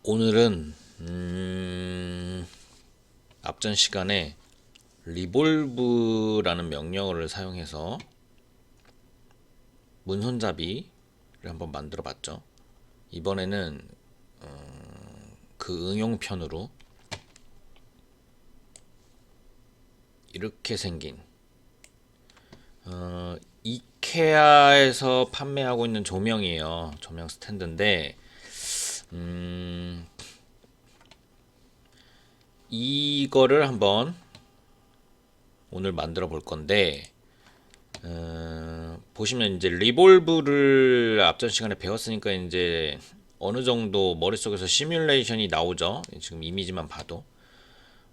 오늘은 앞전 시간에 리볼브라는 명령어를 사용해서 문손잡이를 한번 만들어 봤죠. 이번에는 그 응용편으로 이렇게 생긴 이케아에서 판매하고 있는 조명이에요. 조명 스탠드인데 이거를 한번 오늘 만들어 볼 건데, 보시면 이제 리볼브를 앞전 시간에 배웠으니까 이제 어느 정도 머릿속에서 시뮬레이션이 나오죠. 지금 이미지만 봐도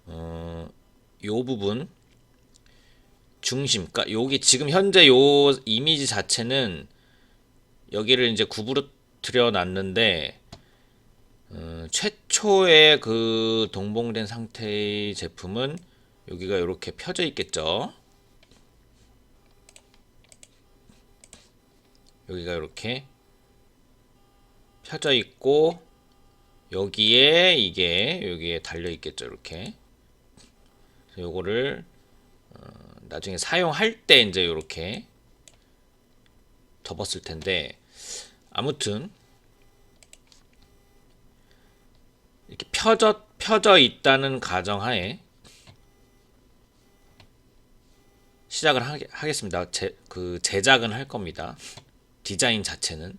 요 부분 중심, 그러니까 여기 지금 현재 요 이미지 자체는 여기를 이제 구부러뜨려 놨는데, 최초의 그 동봉된 상태의 제품은 여기가 이렇게 펴져 있겠죠. 여기가 이렇게 펴져 있고 여기에 여기에 달려 있겠죠. 이렇게. 요거를 나중에 사용할 때 이제 이렇게 접었을 텐데, 아무튼 이렇게 펴져 있다는 가정하에 시작을 하겠습니다. 제작은 할 겁니다. 디자인 자체는.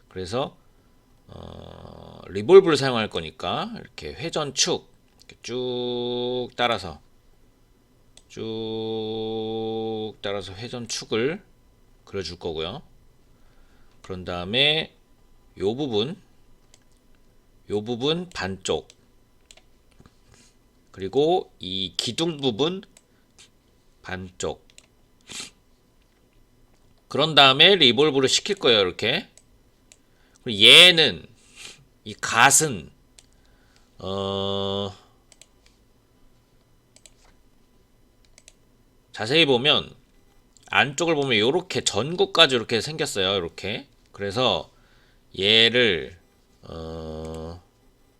그래서 리볼브를 사용할 거니까 이렇게 회전축 이렇게 쭉 따라서 회전축을 그려줄 거고요. 그런 다음에 요 부분 반쪽, 그리고 이 기둥 부분 반쪽. 그런 다음에 리볼브를 시킬 거예요. 이렇게. 그리고 얘는, 이 갓은 자세히 보면 안쪽을 보면 이렇게 전구까지 이렇게 생겼어요. 이렇게. 그래서 얘를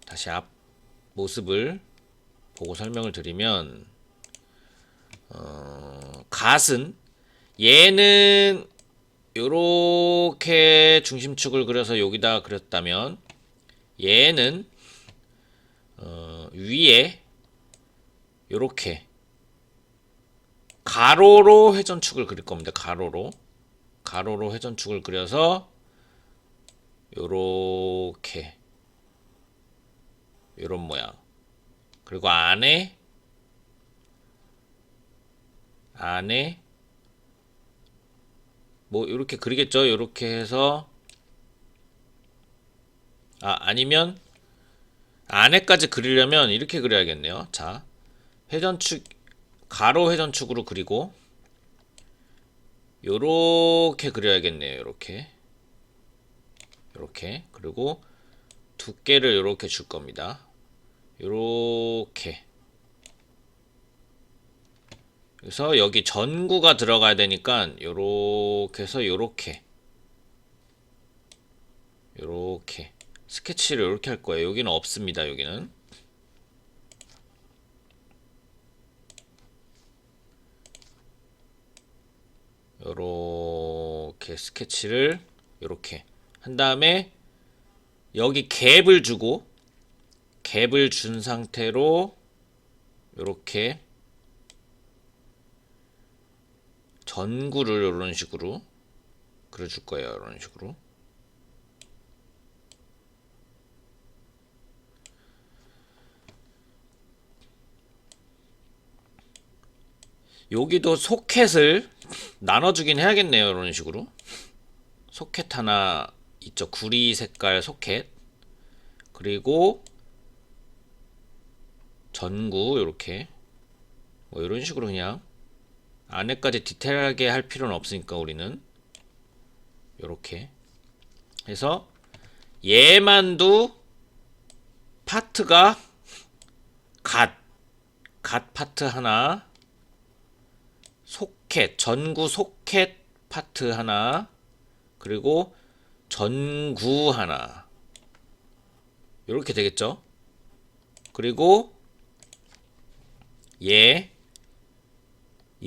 다시 앞 모습을 보고 설명을 드리면, 갓은, 얘는 요렇게 중심축을 그려서 여기다 그렸다면, 얘는 위에 요렇게 가로로 회전축을 그릴 겁니다. 가로로 회전축을 그려서 요렇게 요런 모양. 그리고 안에 뭐 이렇게 그리겠죠. 요렇게 해서, 아니면 안에까지 그리려면 이렇게 그려야겠네요. 자, 회전축, 가로 회전축으로 그리고 요렇게 그려야겠네요. 요렇게. 그리고 두께를 요렇게 줄 겁니다. 요렇게. 그래서 여기 전구가 들어가야 되니까 요렇게 해서 요렇게 스케치를 요렇게 할 거예요. 여기는 없습니다. 여기는 요렇게 스케치를 요렇게 한 다음에 여기 갭을 준 상태로 요렇게 전구를 이런 식으로 그려줄 거예요. 이런 식으로. 여기도 소켓을 나눠주긴 해야겠네요. 이런 식으로. 소켓 하나 있죠. 구리 색깔 소켓. 그리고 전구 이렇게 뭐 이런 식으로 그냥 안에까지 디테일하게 할 필요는 없으니까 우리는 이렇게 해서 얘만도 파트가 갓 파트 하나, 전구 소켓 파트 하나, 그리고 전구 하나, 요렇게 되겠죠. 그리고 이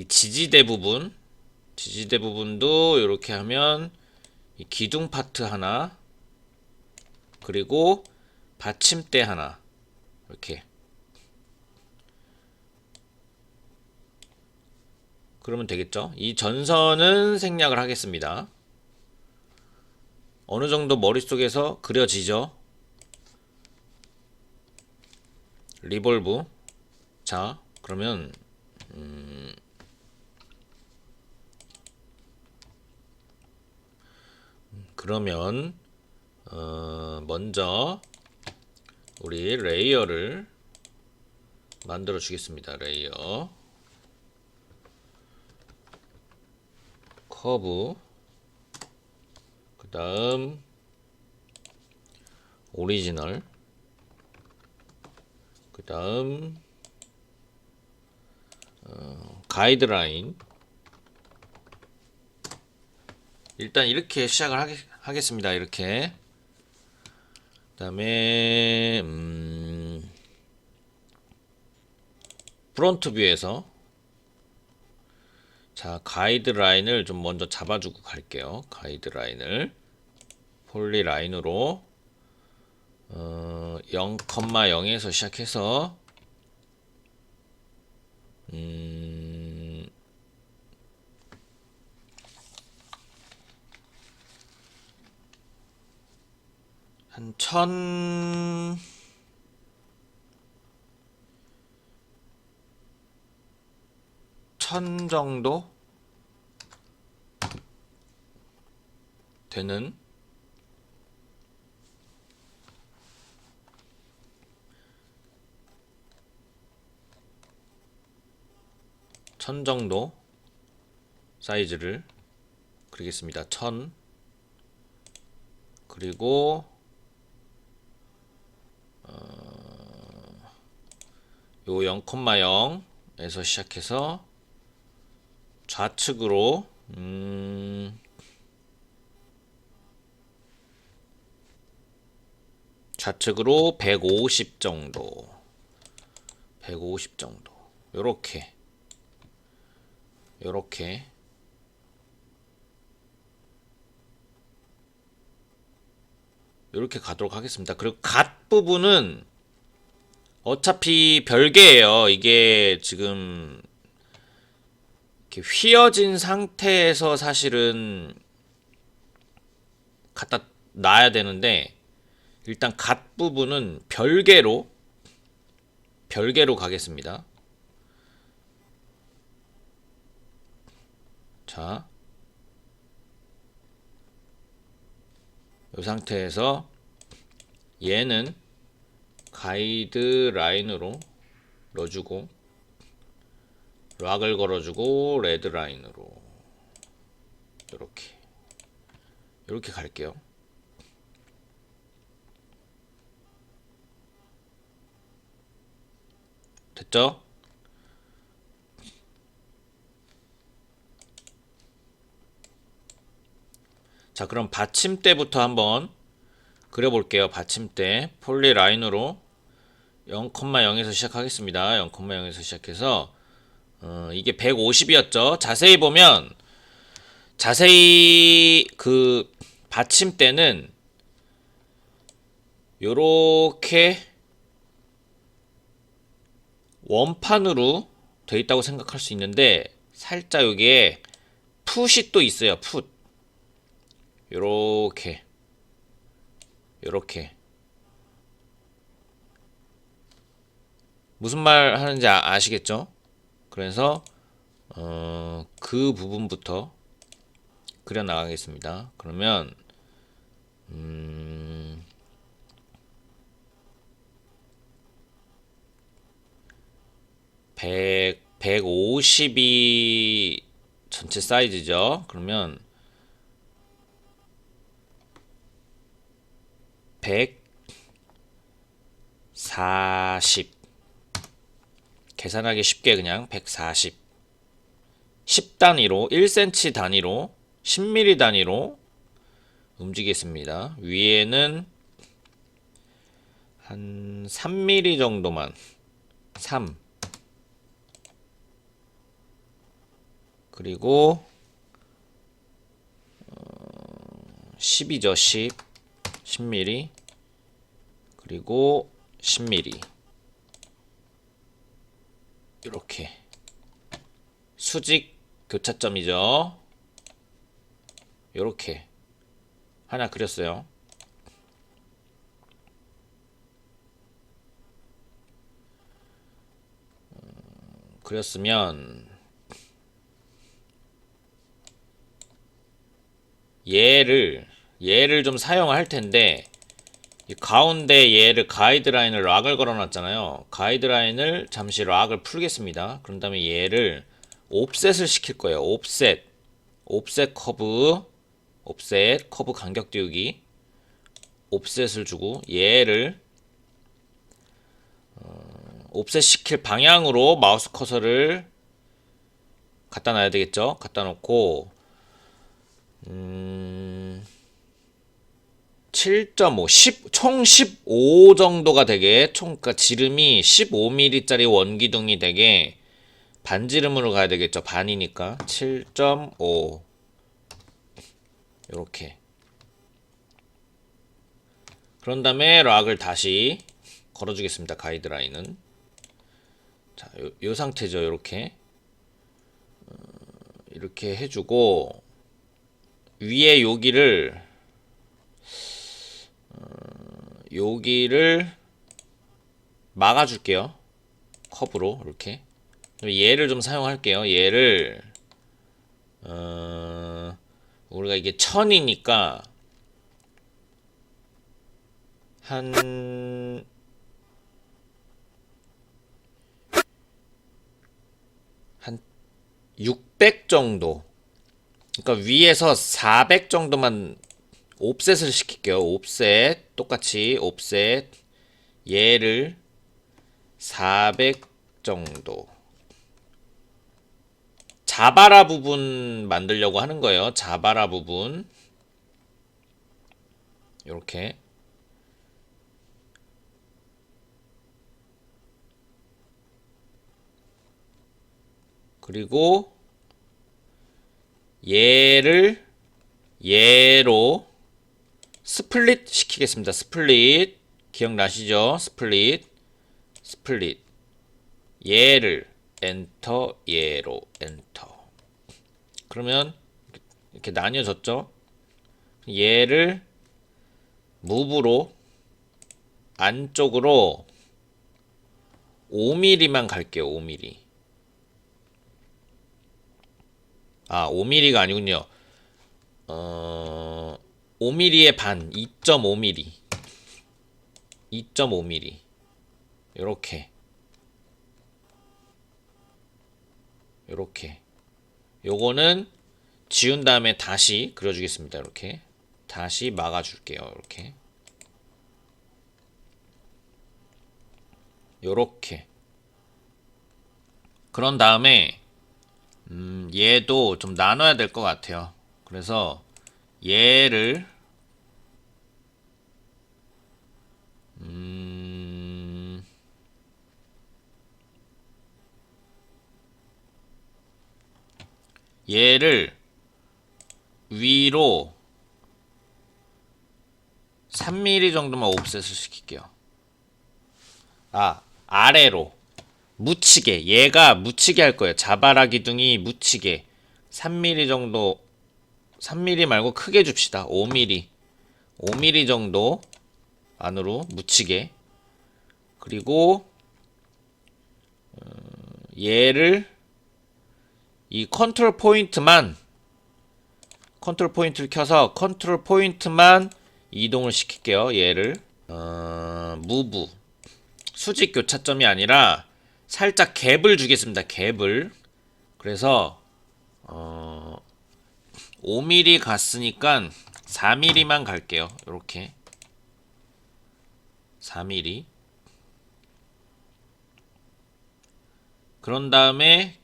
지지대 부분도 요렇게 하면 이 기둥 파트 하나, 그리고 받침대 하나, 이렇게. 그러면 되겠죠. 이 전선은 생략을 하겠습니다. 어느 정도 머릿속에서 그려지죠. 리볼브. 자, 그러면 먼저 우리 레이어를 만들어 주겠습니다. 레이어 커브, 그 다음 오리지널, 그 다음 가이드라인. 일단 이렇게 시작을 하겠습니다. 이렇게. 그 다음에 프론트 뷰에서 자, 가이드라인을 좀 먼저 잡아주고 갈게요. 가이드라인을 폴리라인으로 0,0에서 시작해서 한 1000 정도 되는 정도 사이즈를 그리겠습니다. 1000. 그리고 요 0,0에서 시작해서 좌측으로 좌측으로 150 정도. 150 정도. 요렇게 가도록 하겠습니다. 그리고 갓 부분은 어차피 별개예요. 이게 지금 이렇게 휘어진 상태에서 사실은 갖다 놔야 되는데, 일단 갓 부분은 별개로 가겠습니다. 자, 이 상태에서 얘는 가이드 라인으로 넣어주고, 락을 걸어주고, 레드 라인으로 이렇게 갈게요. 됐죠? 자, 그럼 받침대부터 한번 그려볼게요. 받침대 폴리 라인으로 0,0에서 시작하겠습니다. 0,0에서 시작해서 이게 150이었죠. 자세히 보면 그 받침대는 요렇게 원판으로 되어 있다고 생각할 수 있는데, 살짝 여기에 풋이 또 있어요. 풋. 요렇게 무슨 말 하는지 아시겠죠? 그래서 그 부분부터 그려 나가겠습니다. 그러면 150이 전체 사이즈죠. 그러면 140, 계산하기 쉽게 그냥 140, 10단위로 1cm 단위로 10mm 단위로 움직이겠습니다. 위에는 한 3mm 정도만 3 그리고 10이죠. 10mm 그리고 10mm 이렇게 수직 교차점이죠. 이렇게 하나 그렸어요. 그렸으면 얘를 좀 사용할 텐데 이 가운데 얘를 가이드라인을 락을 걸어놨잖아요. 가이드라인을 잠시 락을 풀겠습니다. 그런 다음에 얘를 옵셋을 시킬 거예요. 옵셋 커브 간격 띄우기 옵셋을 주고 얘를 옵셋 시킬 방향으로 마우스 커서를 갖다 놔야 되겠죠. 갖다 놓고 7.5, 총 15 정도가 되게 그러니까 지름이 15mm 짜리 원기둥이 되게 반지름으로 가야 되겠죠. 반이니까 7.5 요렇게. 그런 다음에 락을 다시 걸어주겠습니다. 가이드라인은 자, 요 상태죠. 요렇게 이렇게 해주고 위에 여기를 막아줄게요. 컵으로 이렇게. 얘를 좀 사용할게요. 얘를 우리가 이게 1000이니까 한 600 정도. 그러니까 위에서 400 정도만 옵셋을 시킬게요. 옵셋 똑같이 옵셋 얘를 400 정도. 자바라 부분 만들려고 하는 거예요. 자바라 부분 요렇게. 그리고 얘로 스플릿 시키겠습니다. 스플릿 기억나시죠? 스플릿 얘를 엔터 얘로 엔터. 그러면 이렇게 나뉘어졌죠? 얘를 무브로 안쪽으로 5mm만 갈게요. 5mm. 5mm가 아니군요. 5mm의 반, 2.5mm. 2.5mm. 요렇게. 요거는 지운 다음에 다시 그려주겠습니다. 이렇게. 다시 막아줄게요. 이렇게. 요렇게. 그런 다음에 얘도 좀 나눠야 될 것 같아요. 그래서 얘를 위로 3mm 정도만 옵셋을 시킬게요. 아래로 묻히게. 얘가 묻히게 할 거예요. 자바라 기둥이 묻히게 3mm 정도. 3mm 말고 크게 줍시다. 5mm 정도 안으로 묻히게. 그리고 얘를 이 컨트롤 포인트를 켜서 컨트롤 포인트만 이동을 시킬게요. 얘를 무브 수직 교차점이 아니라 살짝 갭을 주겠습니다. 갭을. 그래서 5mm 갔으니까 4mm만 갈게요. 이렇게 4mm. 그런 다음에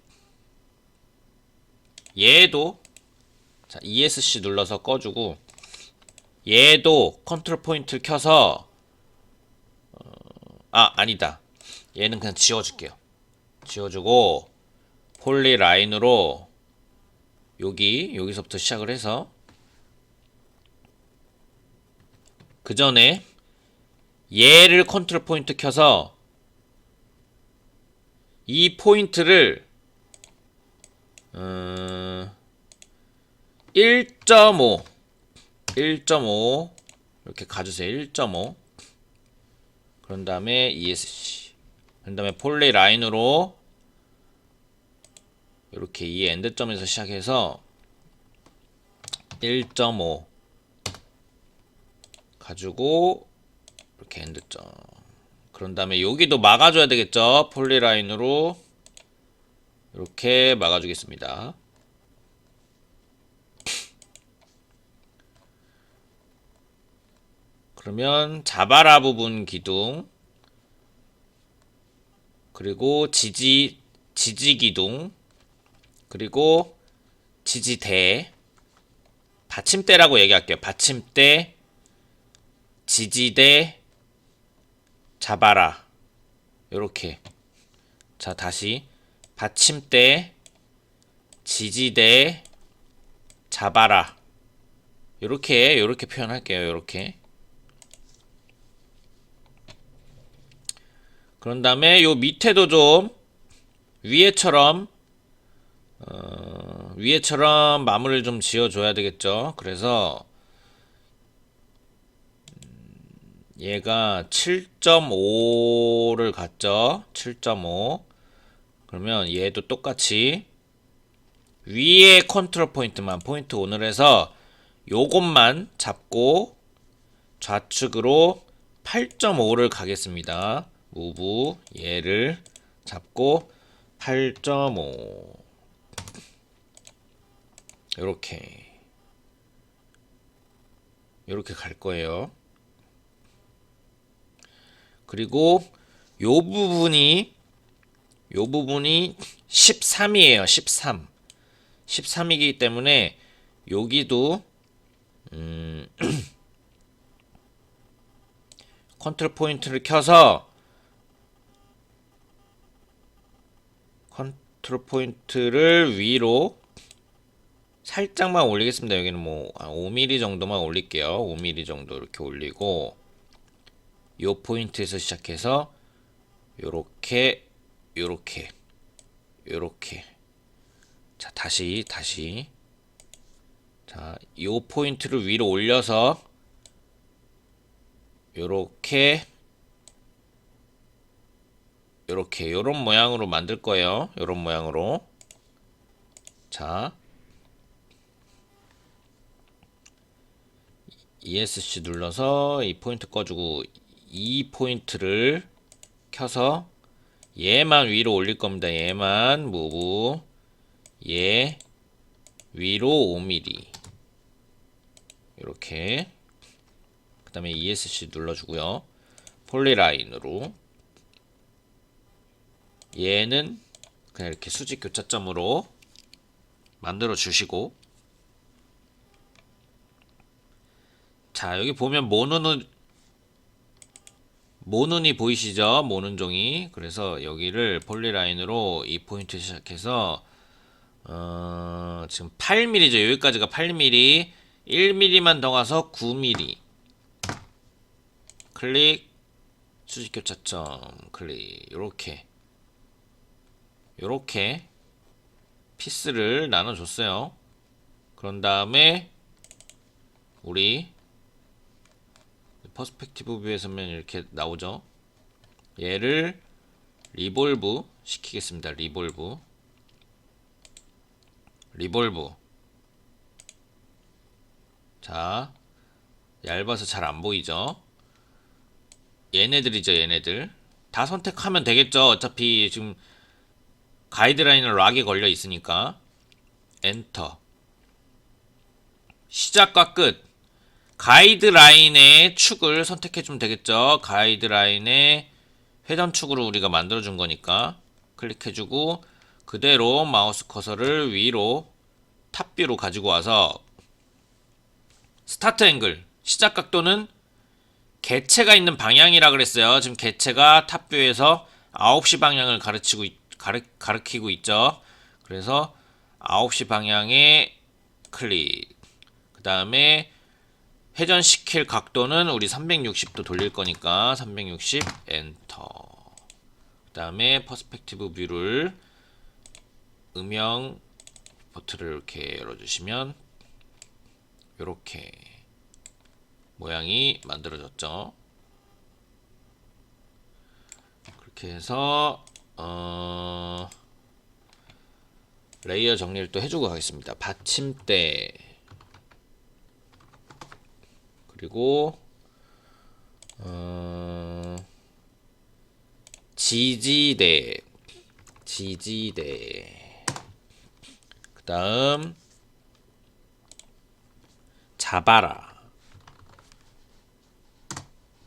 얘도 자, ESC 눌러서 꺼주고 얘도 컨트롤 포인트를 켜서 아니다. 얘는 그냥 지워줄게요. 지워주고 폴리라인으로 여기서부터 시작을 해서 그 전에 얘를 컨트롤 포인트 켜서 이 포인트를 1.5 이렇게 가주세요. 1.5 그런 다음에 ESC 그런 다음에 폴리 라인으로 이렇게 이 엔드점에서 시작해서 1.5 가지고 이렇게 엔드점 그런 다음에 여기도 막아줘야 되겠죠. 폴리 라인으로 이렇게 막아주겠습니다. 그러면 자바라 부분 기둥 그리고 지지 기둥 그리고 지지대 받침대라고 얘기할게요. 받침대 지지대 자바라 요렇게 자 다시 받침대 지지대 자바라 요렇게 표현할게요. 요렇게 그런 다음에 요 밑에도 좀 위에처럼 마무리를 좀 지어줘야 되겠죠. 그래서 얘가 7.5를 갔죠. 7.5 그러면 얘도 똑같이 위에 컨트롤 포인트만 포인트 온을 해서 요것만 잡고 좌측으로 8.5를 가겠습니다. 무브 얘를 잡고 8.5 요렇게 갈 거예요. 그리고 요 부분이 13이에요. 13이기 때문에 여기도 컨트롤 포인트를 켜서 컨트롤 포인트를 위로 살짝만 올리겠습니다. 여기는 뭐 5mm 정도만 올릴게요. 5mm 정도 이렇게 올리고 요 포인트에서 시작해서 요렇게 자 다시 자 요 포인트를 위로 올려서 요런 모양으로 만들 거예요. 요런 모양으로 자 ESC 눌러서 이 포인트 꺼주고 이 포인트를 켜서 얘만 위로 올릴 겁니다. 얘만 무브 얘 위로 5mm 이렇게 그 다음에 ESC 눌러주고요. 폴리라인으로 얘는 그냥 이렇게 수직 교차점으로 만들어 주시고 자 여기 보면 모눈이 보이시죠? 모눈종이 그래서 여기를 폴리라인으로 이 포인트 시작해서 지금 8mm죠. 여기까지가 8mm 1mm만 더 가서 9mm 클릭 수직 교차점 클릭 요렇게 피스를 나눠줬어요. 그런 다음에 우리 퍼스펙티브 뷰에서는 이렇게 나오죠. 얘를 리볼브 시키겠습니다. 리볼브 자 얇아서 잘 안 보이죠. 얘네들이죠. 얘네들 다 선택하면 되겠죠. 어차피 지금 가이드라인은 락에 걸려 있으니까 엔터 시작과 끝 가이드라인의 축을 선택해주면 되겠죠. 가이드라인의 회전축으로 우리가 만들어준 거니까 클릭해주고 그대로 마우스 커서를 위로 탑뷰로 가지고 와서 스타트 앵글 시작 각도는 개체가 있는 방향이라 그랬어요. 지금 개체가 탑뷰에서 9시 방향을 가리키고 있죠. 그래서 9시 방향에 클릭. 그 다음에 회전시킬 각도는 우리 360도 돌릴 거니까 360 엔터. 그 다음에 퍼스펙티브 뷰를 음영 버튼을 이렇게 열어주시면 이렇게 모양이 만들어졌죠. 그렇게 해서 레이어 정리를 또 해주고 가겠습니다. 받침대 그리고 지지대 그 다음 잡아라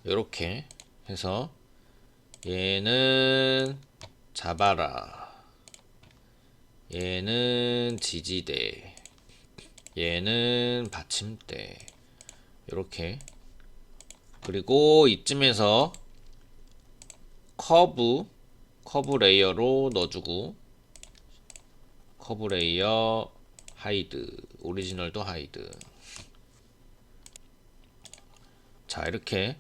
요렇게 해서 얘는 잡아라 얘는 지지대 얘는 받침대 요렇게. 그리고 이쯤에서 커브 레이어로 넣어주고 커브 레이어 하이드 오리지널도 하이드. 자 이렇게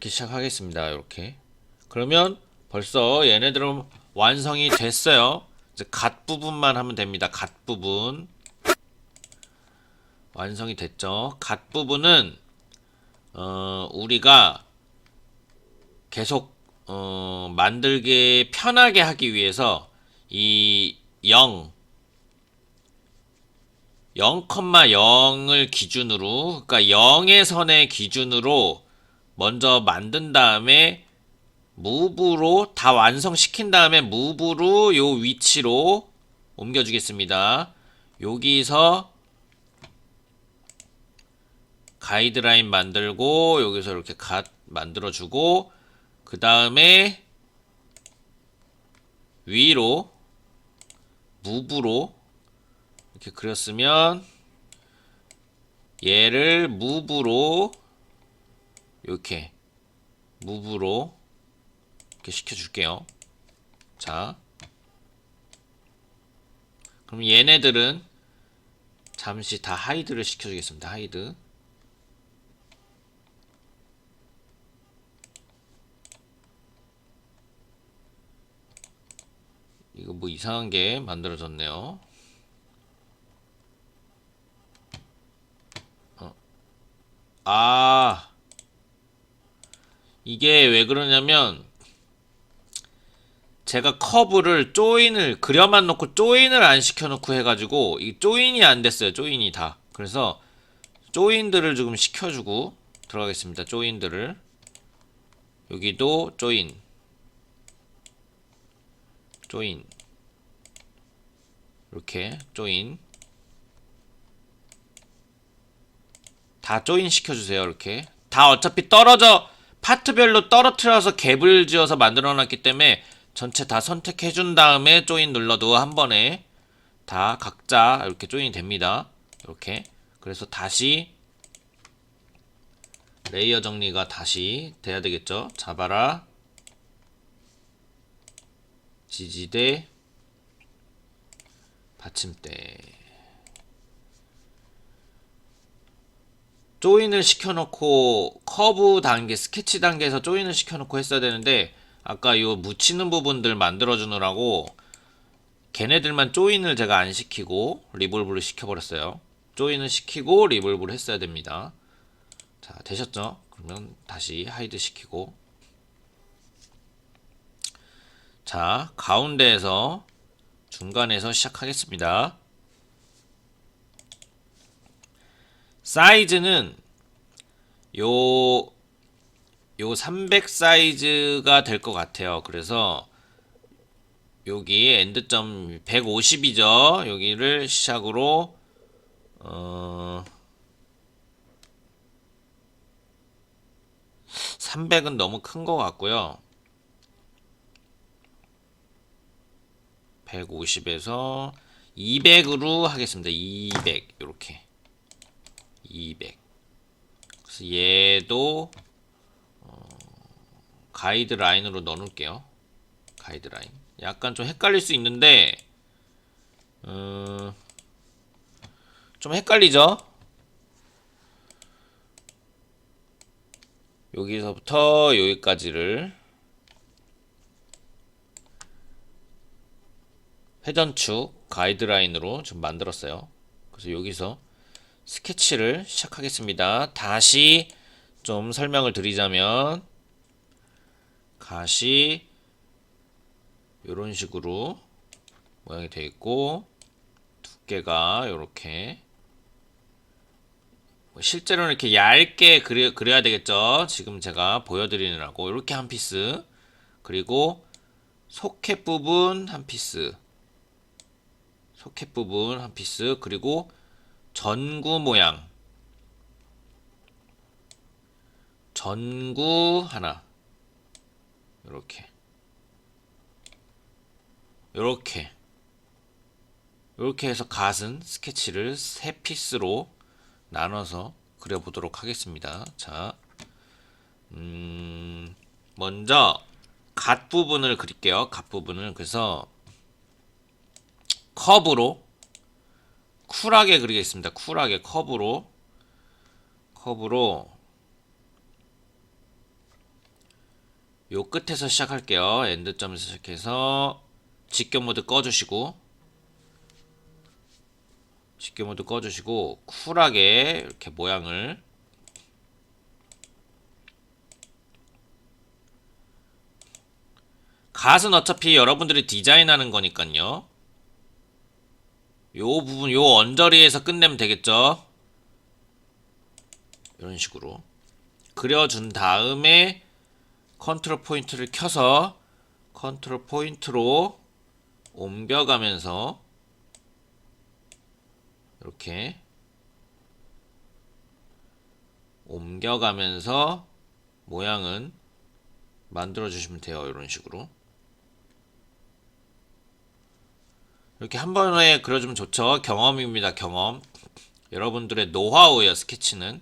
시작하겠습니다. 이렇게 그러면 벌써 얘네들은 완성이 됐어요. 이제 갓 부분만 하면 됩니다. 갓 부분 완성이 됐죠. 갓 부분은 우리가 계속 만들기 편하게 하기 위해서 이 0,0을 기준으로, 그러니까 0의 선의 기준으로 먼저 만든 다음에 무브로 다 완성시킨 다음에 무브로 요 위치로 옮겨주겠습니다. 여기서 가이드라인 만들고 여기서 이렇게 갓 만들어주고 그 다음에 위로 무브로 이렇게 그렸으면 얘를 무브로 이렇게 무브로 이렇게 시켜줄게요. 자, 그럼 얘네들은 잠시 다 하이드를 시켜주겠습니다. 하이드. 이거 뭐 이상한 게 만들어졌네요. 이게 왜 그러냐면 제가 커브를 조인을 그려만 놓고 조인을 안 시켜놓고 해가지고 이 조인이 안 됐어요. 조인이 다. 그래서 조인들을 조금 시켜주고 들어가겠습니다. 조인들을 여기도 조인 이렇게 조인 다 조인 시켜주세요. 이렇게 다 어차피 파트별로 떨어뜨려서 갭을 지어서 만들어놨기 때문에 전체 다 선택해준 다음에 조인 눌러도 한 번에 다 각자 이렇게 조인이 됩니다. 이렇게. 그래서 다시 레이어 정리가 다시 돼야 되겠죠. 잡아라 지지대 받침대 조인을 시켜놓고 커브 단계 스케치 단계에서 조인을 시켜놓고 했어야 되는데 아까 요 묻히는 부분들 만들어주느라고 걔네들만 조인을 제가 안 시키고 리볼브를 시켜버렸어요. 조인을 시키고 리볼브를 했어야 됩니다. 자 되셨죠? 그러면 다시 하이드 시키고 자 가운데에서 중간에서 시작하겠습니다. 사이즈는 요 300 사이즈가 될 것 같아요. 그래서 여기 엔드점 150이죠. 여기를 시작으로 300은 너무 큰 것 같고요. 150에서 200으로 하겠습니다. 200 이렇게 200. 그래서 여기에도 가이드 라인으로 넣어 놓을게요. 가이드 라인. 약간 좀 헷갈릴 수 있는데 좀 헷갈리죠? 여기서부터 여기까지를 회전축 가이드라인으로 좀 만들었어요. 그래서 여기서 스케치를 시작하겠습니다. 다시 좀 설명을 드리자면 가시 이런 식으로 모양이 되어 있고 두께가 이렇게 실제로는 이렇게 얇게 그려야 되겠죠. 지금 제가 보여드리느라고 이렇게 한 피스, 그리고 소켓 부분 한 피스, 소켓 부분 한 피스, 그리고 전구 모양, 전구 하나, 이렇게 이렇게 이렇게 해서 갓은 스케치를 세 피스로 나눠서 그려보도록 하겠습니다. 자, 먼저 갓 부분을 그릴게요. 갓 부분을. 그래서 커브로 쿨하게 그리겠습니다. 쿨하게 커브로 요 끝에서 시작할게요. 엔드점에서 시작해서 직경 모드 꺼주시고 쿨하게 이렇게 모양을 갓은 어차피 여러분들이 디자인하는 거니까요. 요 부분 요 언저리에서 끝내면 되겠죠. 이런 식으로 그려준 다음에 컨트롤 포인트를 켜서 컨트롤 포인트로 옮겨가면서 이렇게 옮겨가면서 모양은 만들어 주시면 돼요. 이런 식으로 이렇게 한 번에 그려주면 좋죠. 경험입니다. 경험. 여러분들의 노하우예요. 스케치는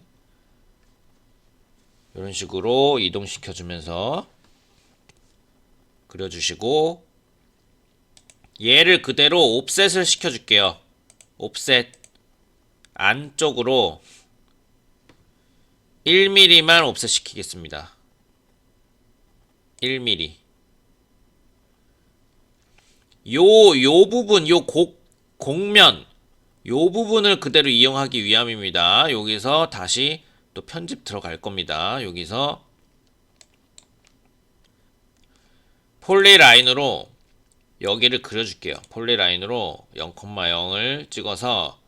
이런 식으로 이동시켜 주면서 그려주시고, 얘를 그대로 옵셋을 시켜줄게요. 옵셋 안쪽으로 1mm만 옵셋 시키겠습니다. 1mm. 요 부분, 곡면, 요 부분을 그대로 이용하기 위함입니다. 여기서 다시 또 편집 들어갈 겁니다. 여기서 폴리라인으로 여기를 그려줄게요. 폴리라인으로 0,0을 찍어서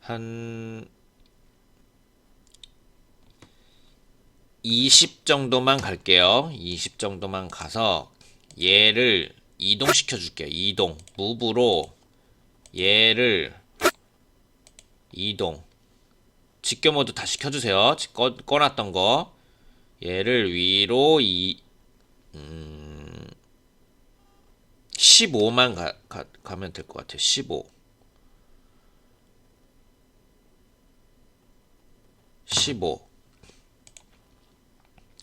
한 20 정도만 갈게요. 20 정도만 가서 얘를 이동시켜 줄게요. 이동. 무브로 얘를 이동. 직교 모드 다시 켜주세요. 꺼놨던 거. 얘를 위로 15만 가면 될 것 같아요. 15. 15.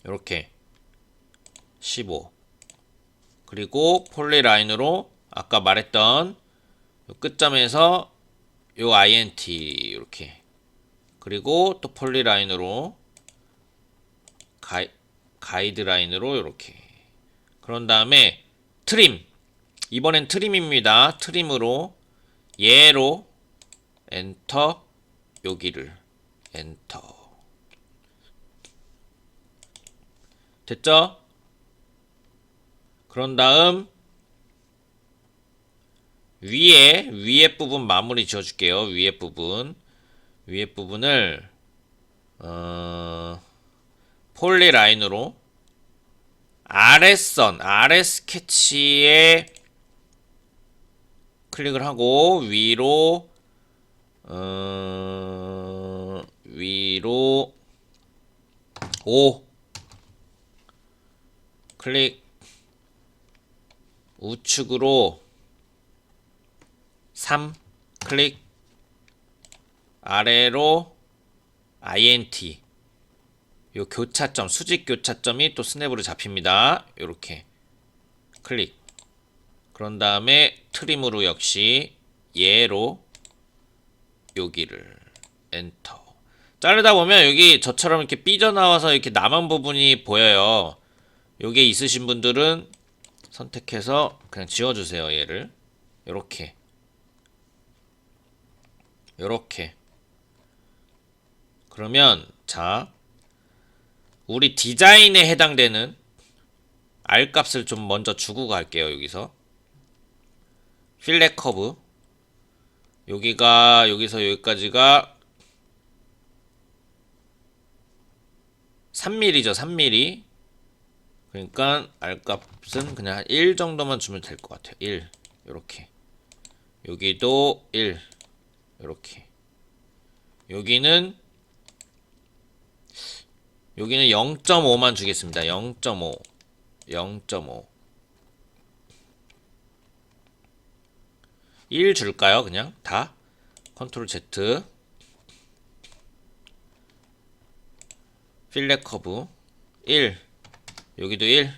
이렇게 15. 그리고 폴리라인으로 아까 말했던 요 끝점에서 요 INT 이렇게, 그리고 또 폴리라인으로 가이드라인으로 이렇게. 그런 다음에 트림. 이번엔 트림입니다. 트림으로 얘로 엔터, 여기를 엔터. 됐죠? 그런 다음 위에 부분 마무리 지어줄게요. 위에 부분을 폴리라인으로 아래 스케치에 클릭을 하고 위로 5 클릭, 우측으로 3 클릭 아래로 int 요 교차점 수직 교차점이 또 스냅으로 잡힙니다. 요렇게 클릭 그런 다음에 트림으로 역시 얘로 여기를 엔터 자르다 보면 여기 저처럼 이렇게 삐져나와서 이렇게 남은 부분이 보여요. 요게 있으신 분들은 선택해서 그냥 지워주세요. 얘를 요렇게 그러면 자 우리 디자인에 해당되는 R 값을 좀 먼저 주고 갈게요. 여기서 필렛 커브 여기가 여기서 여기까지가 3mm죠. 3mm 그러니까 R 값은 그냥 1 정도만 주면 될 것 같아요. 1 요렇게 여기도 1 요렇게 여기는 0.5만 주겠습니다. 0.5 1 줄까요? 그냥 다 컨트롤 Z 필렛 커브 1 여기도 1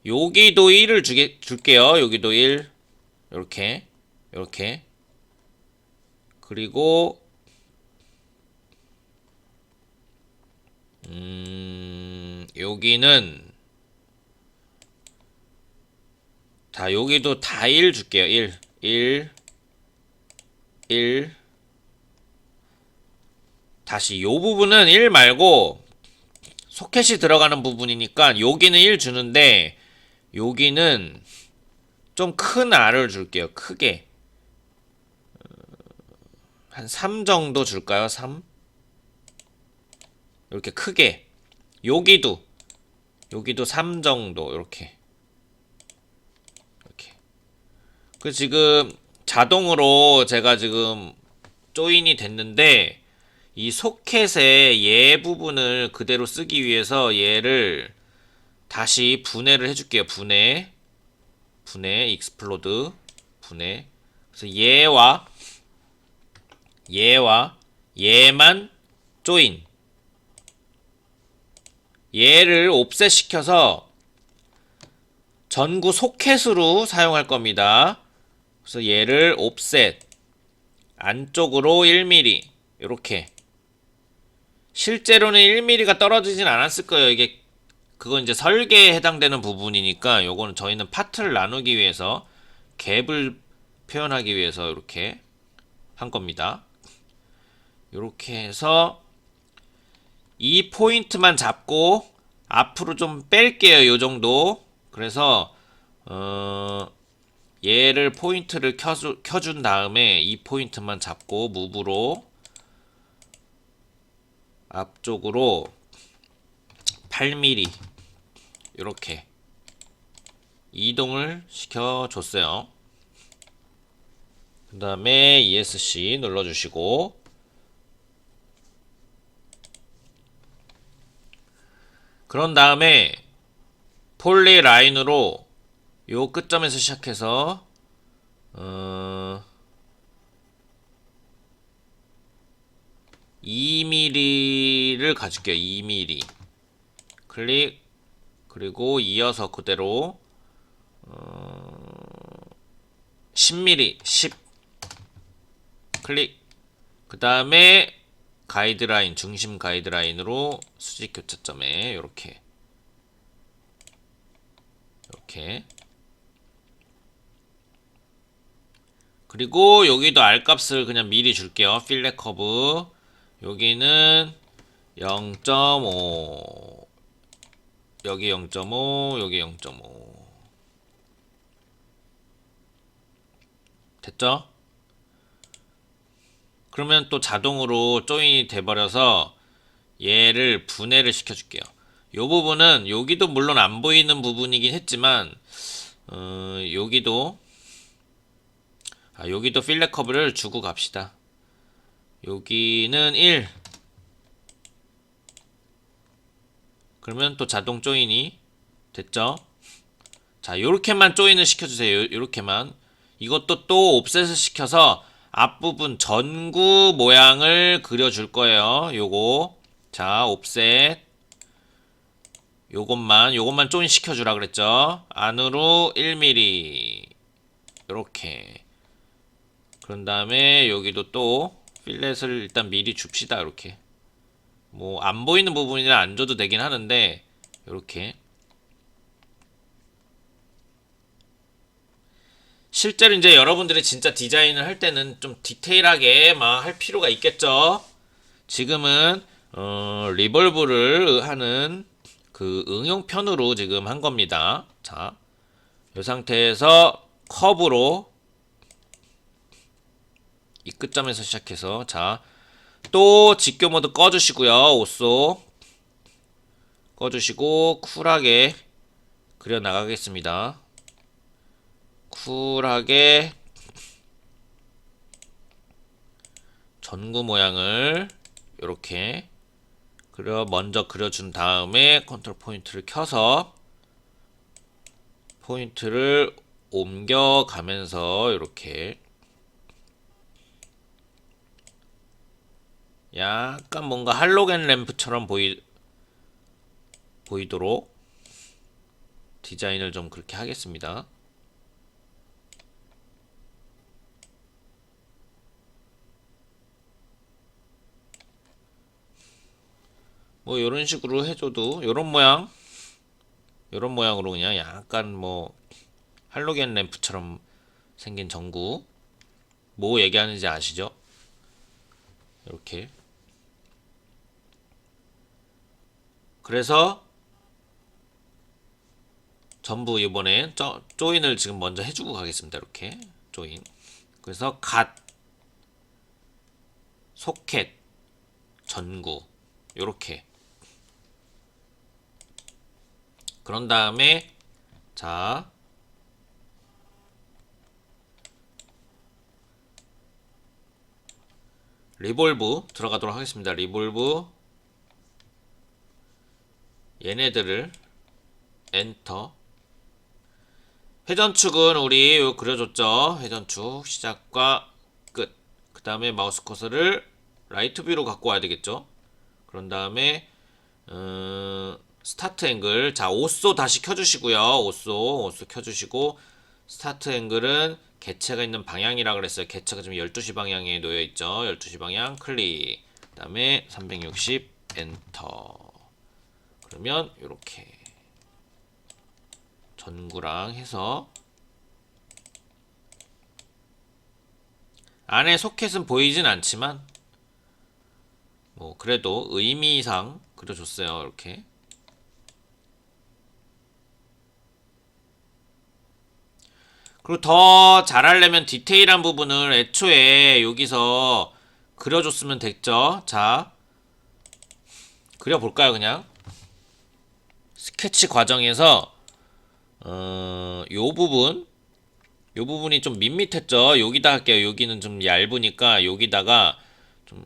여기도 1을 줄게요. 여기도 1 요렇게 그리고 여기는 다 여기도 다 1 줄게요. 1 다시 요 부분은 1 말고 소켓이 들어가는 부분이니까 여기는 1 주는데 여기는 좀 큰 R을 줄게요. 크게 한 3 정도 줄까요? 3 이렇게 크게 여기도 3 정도 이렇게 그 지금 자동으로 제가 지금 조인이 됐는데 이 소켓의 얘 부분을 그대로 쓰기 위해서 얘를 다시 분해를 해줄게요. 분해 익스플로드 분해 그래서 얘만 조인 얘를 옵셋 시켜서 전구 소켓으로 사용할 겁니다. 그래서 얘를 옵셋 안쪽으로 1mm 요렇게 실제로는 1mm가 떨어지진 않았을 거예요. 이게 그건 이제 설계에 해당되는 부분이니까 요거는 저희는 파트를 나누기 위해서 갭을 표현하기 위해서 이렇게 한 겁니다. 요렇게 해서 이 포인트만 잡고 앞으로 좀 뺄게요. 요 정도. 그래서 얘를 포인트를 켜준 다음에 이 포인트만 잡고 무브로 앞쪽으로 8mm 이렇게 이동을 시켜줬어요. 그 다음에 ESC 눌러주시고 그런 다음에 폴리 라인으로 요 끝점에서 시작해서 2mm를 가줄게요. 2mm 클릭 그리고 이어서 그대로 10mm 10 클릭 그 다음에 가이드라인 중심 가이드라인으로 수직 교차점에 요렇게 그리고 여기도 R 값을 그냥 미리 줄게요. 필렛 커브 여기는 0.5 여기 0.5 여기 0.5 됐죠? 그러면 또 자동으로 조인이 돼버려서 얘를 분해를 시켜줄게요. 요 부분은 여기도 물론 안 보이는 부분이긴 했지만 여기도 필렛 커브를 주고 갑시다. 여기는 1 그러면 또 자동 조인이 됐죠? 자 요렇게만 조인을 시켜주세요. 요렇게만 이것도 또 옵셋을 시켜서 앞부분 전구 모양을 그려줄 거예요. 요거. 자, 옵셋. 요것만 조인 시켜주라 그랬죠. 안으로 1mm. 요렇게. 그런 다음에 여기도 또 필렛을 일단 미리 줍시다. 이렇게. 뭐, 안 보이는 부분이라 안 줘도 되긴 하는데, 요렇게. 실제로 이제 여러분들이 진짜 디자인을 할 때는 좀 디테일하게 막 할 필요가 있겠죠. 지금은 리볼브를 하는 그 응용편으로 지금 한 겁니다. 자, 이 상태에서 커브로 이 끝점에서 시작해서 자, 또 직교 모드 꺼주시고요. 옷소 꺼주시고 쿨하게 그려 나가겠습니다. 쿨하게 전구 모양을 이렇게 먼저 그려준 다음에 컨트롤 포인트를 켜서 포인트를 옮겨가면서 이렇게 약간 뭔가 할로겐 램프처럼 보이도록 디자인을 좀 그렇게 하겠습니다. 뭐 이런 식으로 해줘도 요런 모양으로 그냥 약간 뭐 할로겐 램프처럼 생긴 전구 뭐 얘기하는지 아시죠? 이렇게 그래서 전부 이번에 조인을 지금 먼저 해주고 가겠습니다. 이렇게 조인 그래서 갓 소켓 전구 요렇게 그런 다음에 자 리볼브 들어가도록 하겠습니다. 리볼브 얘네들을 엔터 회전축은 우리 요 그려줬죠. 회전축 시작과 끝. 그 다음에 마우스 커서를 라이트 뷰로 갖고 와야 되겠죠. 그런 다음에 스타트 앵글 자 5소 다시 켜주시고요. 5소 켜주시고 스타트 앵글은 개체가 있는 방향이라 그랬어요. 개체가 지금 12시 방향에 놓여있죠. 12시 방향 클릭 그 다음에 360 엔터 그러면 이렇게 전구랑 해서 안에 소켓은 보이진 않지만 뭐 그래도 의미상 그려줬어요. 이렇게 그리고 더 잘하려면 디테일한 부분을 애초에 여기서 그려줬으면 됐죠. 자 그려볼까요 그냥 스케치 과정에서 요 부분이 좀 밋밋했죠. 여기다 할게요. 여기는 좀 얇으니까 여기다가 좀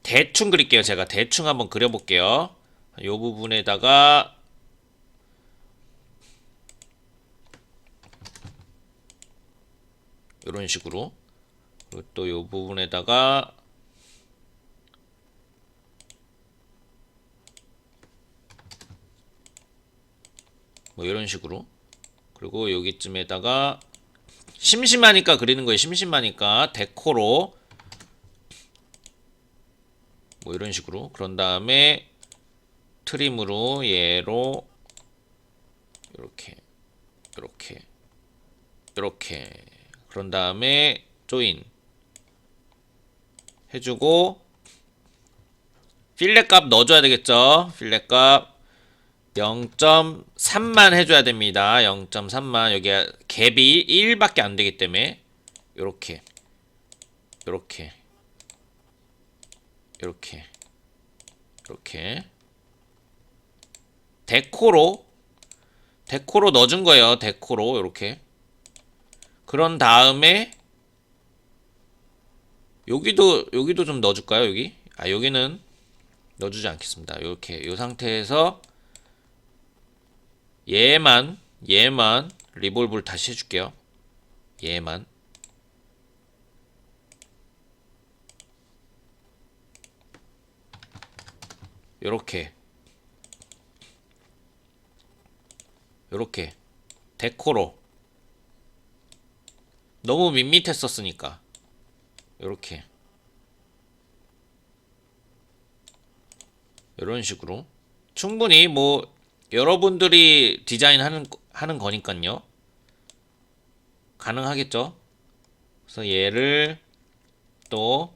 대충 그릴게요. 제가 대충 한번 그려볼게요. 요 부분에다가 이런 식으로 그리고 또 요 부분에다가 뭐 이런 식으로 그리고 여기쯤에다가 심심하니까 그리는 거예요. 심심하니까 데코로 뭐 이런 식으로 그런 다음에 트림으로 얘로 이렇게 이렇게 그런 다음에 조인 해주고 필렛 값 넣어줘야 되겠죠. 필렛 값 0.3만 해줘야 됩니다. 0.3만 여기 갭이 1밖에 안 되기 때문에 요렇게 데코로 넣어준 거예요. 데코로 요렇게 그런 다음에 여기도 좀 넣어줄까요? 여기 여기는 넣어주지 않겠습니다. 이렇게 요 상태에서 얘만 리볼브를 다시 해줄게요. 얘만 요렇게 요렇게 데코로 너무 밋밋했었으니까 요렇게 이런 식으로 충분히 뭐 여러분들이 하는 거니까요. 가능하겠죠? 그래서 얘를 또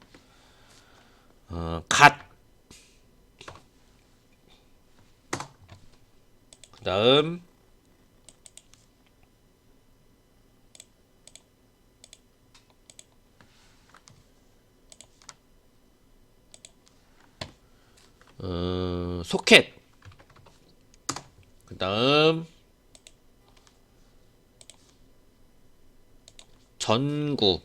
갓 그다음 소켓 그다음 전구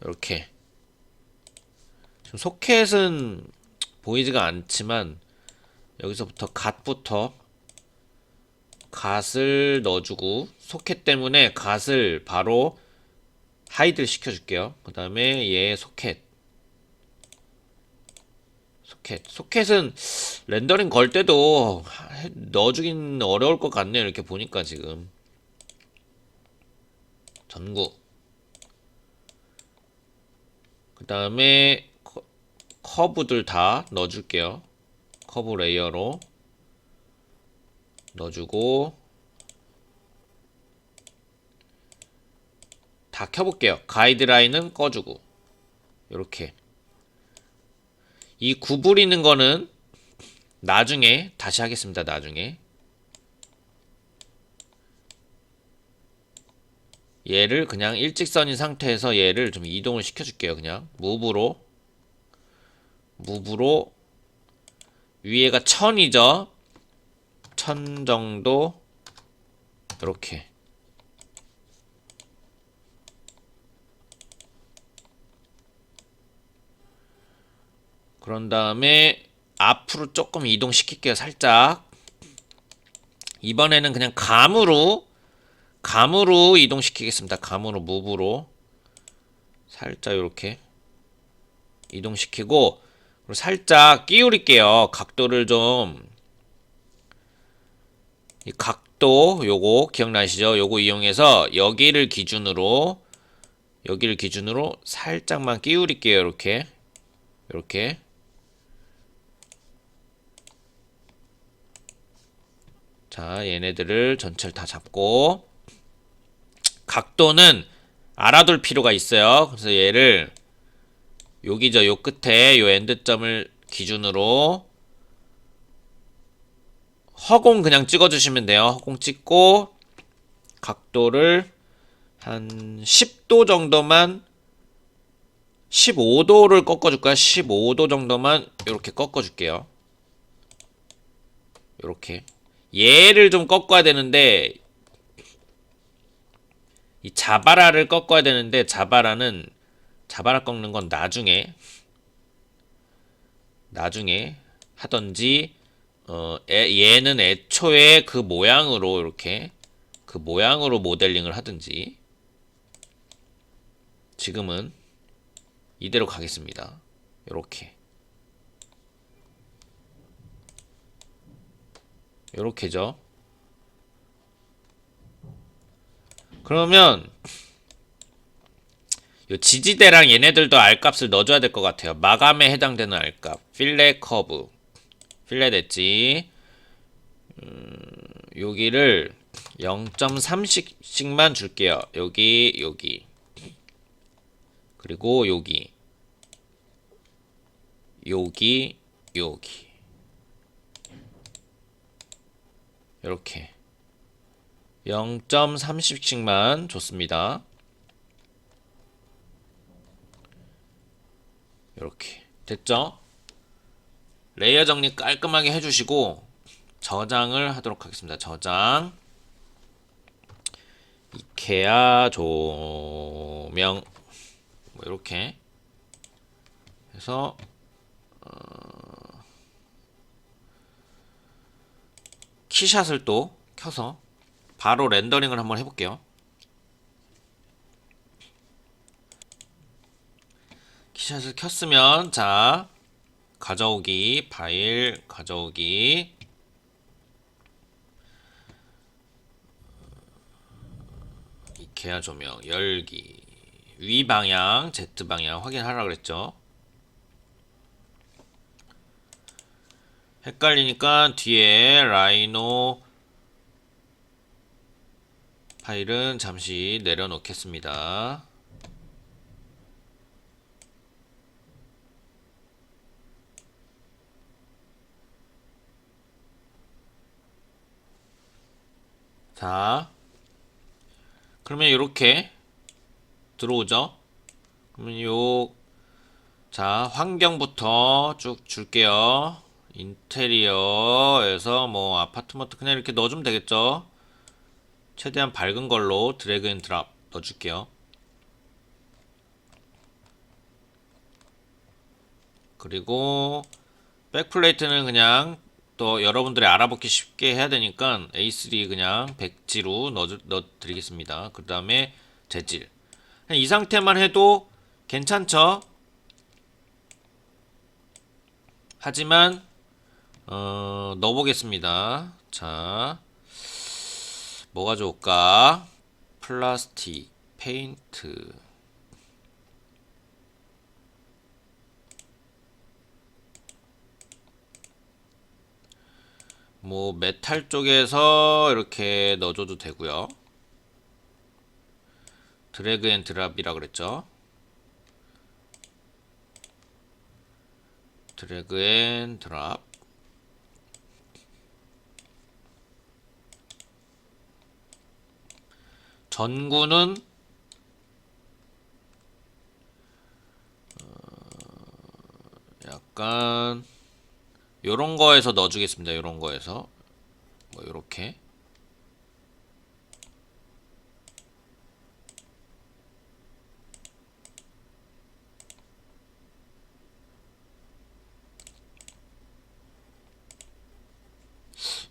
이렇게 지금 소켓은 보이지가 않지만 여기서부터 갓을 넣어주고 소켓 때문에 갓을 바로 하이드를 시켜줄게요. 그 다음에 얘 소켓은 렌더링 걸 때도 넣어주긴 어려울 것 같네요. 이렇게 보니까 지금 전구 그 다음에 커브들 다 넣어줄게요. 커브 레이어로 넣어주고 다 켜볼게요. 가이드라인은 꺼주고 이렇게 이 구부리는 거는 나중에 다시 하겠습니다. 나중에 얘를 그냥 일직선인 상태에서 얘를 좀 이동을 시켜줄게요. 그냥 무브로 위에가 1000이죠. 1000 정도 이렇게 그런 다음에 앞으로 조금 이동시킬게요. 살짝 이번에는 그냥 감으로 이동시키겠습니다. 감으로 무브로 살짝 이렇게 이동시키고 그리고 살짝 끼울일게요. 각도를 좀 이 각도 요거 기억나시죠? 요거 이용해서 여기를 기준으로 살짝만 끼울일게요. 이렇게 자 얘네들을 전체를 다 잡고 각도는 알아둘 필요가 있어요. 그래서 얘를 여기죠. 요 끝에 요 엔드점을 기준으로 허공 그냥 찍어주시면 돼요. 허공 찍고 각도를 한 10도 정도만 15도를 꺾어줄까요? 15도 정도만 이렇게 꺾어줄게요. 이렇게 얘를 좀 꺾어야 되는데 이 자바라를 꺾어야 되는데 자바라 꺾는 건 나중에 하던지 얘는 애초에 그 모양으로 이렇게 그 모양으로 모델링을 하든지 지금은 이대로 가겠습니다. 요렇게죠. 그러면 요 지지대랑 얘네들도 알값을 넣어줘야 될 것 같아요. 마감에 해당되는 알값 필렛 커브 필렛 엣지 여기를 0.3씩만 줄게요. 여기 그리고 여기 이렇게 0.3씩만 줬습니다. 이렇게 됐죠? 레이어 정리 깔끔하게 해주시고 저장을 하도록 하겠습니다. 저장 이케아 조명 뭐 이렇게 해서 키샷을 또 켜서 바로 렌더링을 한번 해볼게요. 키샷을 켰으면 자 가져오기, 파일 가져오기, 이케아 조명 열기, 위 방향 Z 방향 확인하라 그랬죠. 헷갈리니까 뒤에 라이노 파일은 잠시 내려놓겠습니다. 자, 그러면 이렇게 들어오죠. 그러면 자, 환경부터 쭉 줄게요. 인테리어에서 뭐 아파트먼트 그냥 이렇게 넣어주면 되겠죠. 최대한 밝은 걸로 드래그 앤 드랍 넣어줄게요. 그리고 백플레이트는 그냥 또 여러분들이 알아보기 쉽게 해야 되니까 A3 그냥 백지로 넣어드리겠습니다. 그 다음에 재질 이 상태만 해도 괜찮죠. 하지만 넣어보겠습니다. 자, 뭐가 좋을까? 플라스틱, 페인트, 뭐 메탈 쪽에서 이렇게 넣어줘도 되고요. 드래그 앤 드랍이라 그랬죠. 드래그 앤 드랍. 전구는 약간 요런 거에서 넣어주겠습니다. 요런 거에서 뭐 요렇게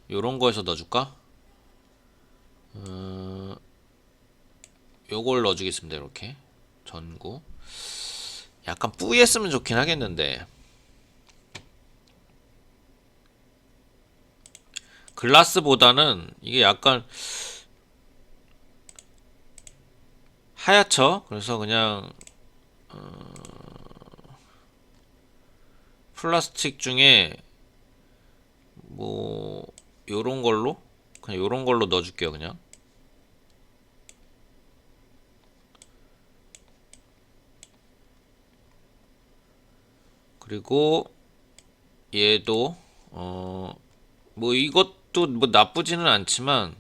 요런 거에서 넣어줄까? 요걸 넣어주겠습니다. 이렇게 전구 약간 뿌이했으면 좋긴 하겠는데 글라스보다는 이게 약간 하얗죠. 그래서 그냥 플라스틱 중에 뭐 요런 걸로 그냥 요런 걸로 넣어줄게요. 그냥 그리고 얘도 뭐 이것도 뭐 나쁘지는 않지만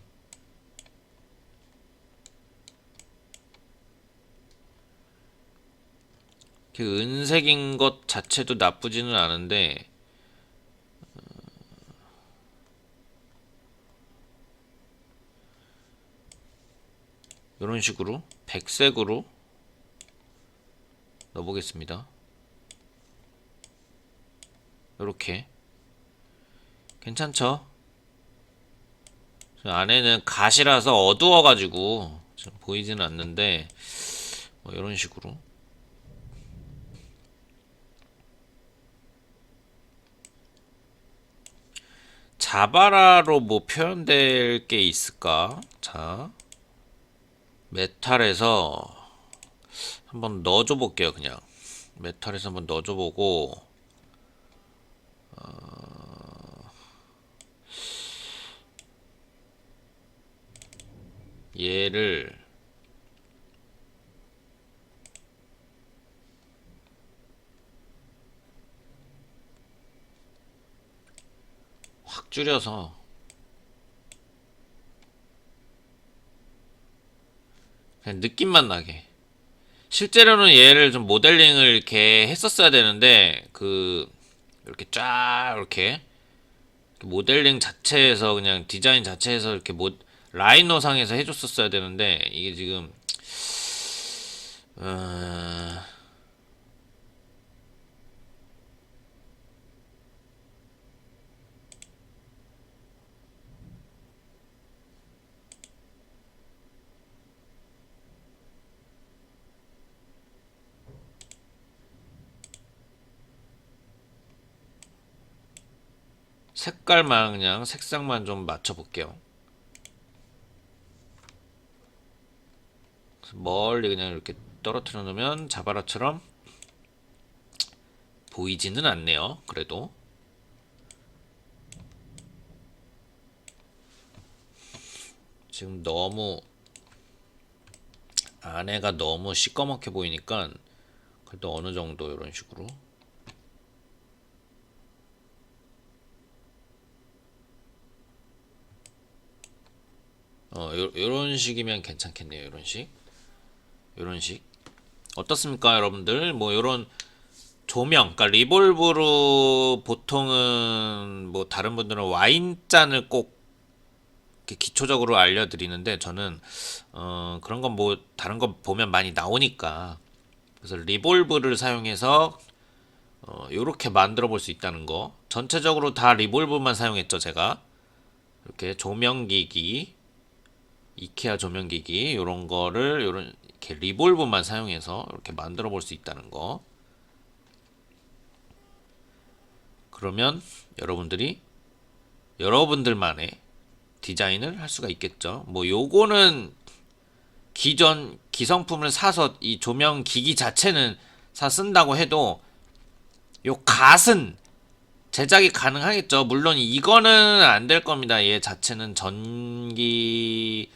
그 은색인 것 자체도 나쁘지는 않은데 이런 식으로 백색으로 넣어보겠습니다. 이렇게 괜찮죠? 안에는 가시라서 어두워가지고 보이지는 않는데 뭐 이런 식으로 자바라로 뭐 표현될 게 있을까? 자, 메탈에서 한번 넣어줘 볼게요. 그냥 메탈에서 한번 넣어줘 보고 얘를 확 줄여서 그냥 느낌만 나게. 실제로는 얘를 좀 모델링을 이렇게 했었어야 되는데 이렇게 쫙 이렇게 모델링 자체에서 그냥 디자인 자체에서 이렇게 라이노 상에서 해줬었어야 되는데 이게 지금 어... 색깔만 그냥 색상만 좀 맞춰 볼게요. 멀리 그냥 이렇게 떨어뜨려 놓으면 자바라처럼 보이지는 않네요. 그래도 지금 너무 안에가 너무 시꺼멓게 보이니까 그래도 어느 정도 이런 식으로 요런 식이면 괜찮겠네요. 요런 식 어떻습니까, 여러분들? 뭐 요런 조명, 그러니까 리볼브로 보통은 뭐 다른 분들은 와인잔을 꼭 이렇게 기초적으로 알려드리는데 저는 그런 건 뭐 다른 거 보면 많이 나오니까 그래서 리볼브를 사용해서 요렇게 만들어 볼 수 있다는 거. 전체적으로 다 리볼브만 사용했죠, 제가. 이렇게 조명기기, 이케아 조명기기 요런 거를 요런 이렇게 리볼브만 사용해서 이렇게 만들어 볼 수 있다는 거. 그러면 여러분들이 여러분들만의 디자인을 할 수가 있겠죠. 뭐 요거는 기존 기성품을 사서 이 조명 기기 자체는 사 쓴다고 해도 요 갓은 제작이 가능하겠죠. 물론 이거는 안 될 겁니다. 얘 자체는 전기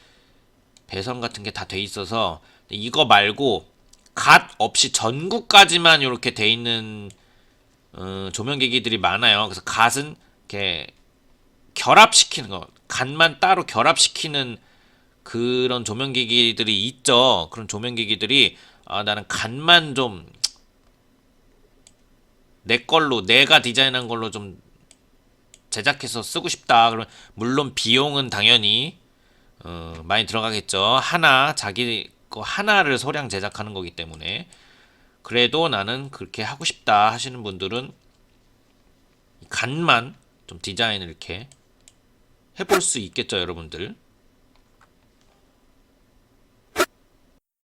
배선 같은 게 다 돼 있어서 이거 말고 갓 없이 전구까지만 이렇게 돼 있는 조명기기들이 많아요. 그래서 갓은 이렇게 결합시키는 거, 갓만 따로 결합시키는 그런 조명기기들이 있죠. 그런 조명기기들이 나는 갓만 좀 내 걸로 내가 디자인한 걸로 좀 제작해서 쓰고 싶다. 그러면 물론 비용은 당연히 많이 들어가겠죠. 하나 자기 거 하나를 소량 제작하는 거기 때문에 그래도 나는 그렇게 하고 싶다 하시는 분들은 간만 좀 디자인을 이렇게 해볼 수 있겠죠, 여러분들.